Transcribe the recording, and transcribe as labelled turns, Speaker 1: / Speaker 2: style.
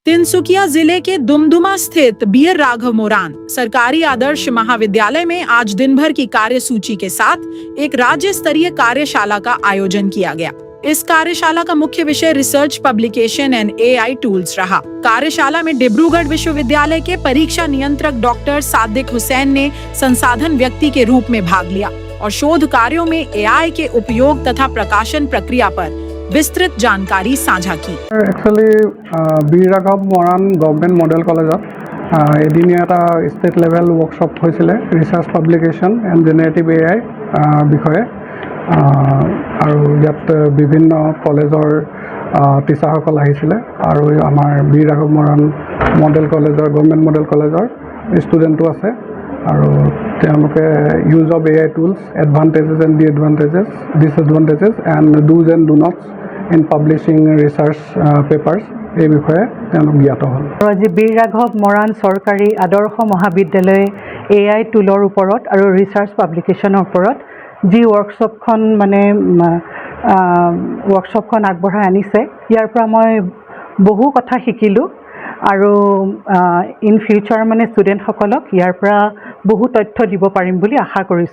Speaker 1: तिनसुकिया जिले के दुमदुमा स्थित बीर राघव मोरान सरकारी आदर्श महाविद्यालय में आज दिन भर की कार्यसूची के साथ एक राज्य स्तरीय कार्यशाला का आयोजन किया गया। इस कार्यशाला का मुख्य विषय research publication and AI tools रहा। कार्यशाला में डिब्रूगढ़ विश्वविद्यालय के परीक्षा नियंत्रक डॉक्टर सादिक हुसैन ने संसाधन व्यक्ति के रूप में भाग लिया और शोध कार्यों में एआई के उपयोग तथा प्रकाशन प्रक्रिया पर विस्तृत जानकारी साझा की।
Speaker 2: एक्चुअली बीर राघव मोरान गवर्नमेंट मॉडल कॉलेजत एदिनिया এটা स्टेट लेवल वर्कशॉप হৈছিলে research publication and generative AI বিষয়ে আৰু ইয়াত বিভিন্ন কলেজৰ টিচাৰসকল আহিছিলে আৰু আমাৰ বীৰ ৰাঘৱ মোৰান মডেল কলেজৰ গভৰ্নমেণ্ট মডেল কলেজৰ ষ্টুডেণ্টো আছে আৰু তেওঁলোকে use of AI tools advantages and disadvantages and dos and don'ts in publishing research papers এই বিষয়ে তেওঁলোক জ্ঞাত হ'ল।
Speaker 3: আজি বীৰ ৰাঘৱ মোৰান চৰকাৰী আদৰ্শ মহাবিদ্যালয়ে এআই টুলৰ ওপৰত আৰু ৰিচাৰ্চ পাব্লিকেশ্যনৰ ওপৰত যি ৱৰ্কশ্বপখন আগবঢ়াই আনিছে ইয়াৰ পৰা মই বহু কথা শিকিলোঁ আৰু ইন ফিউচাৰ ষ্টুডেণ্টসকলক ইয়াৰ পৰা বহু তথ্য দিব পাৰিম বুলি আশা কৰিছোঁ।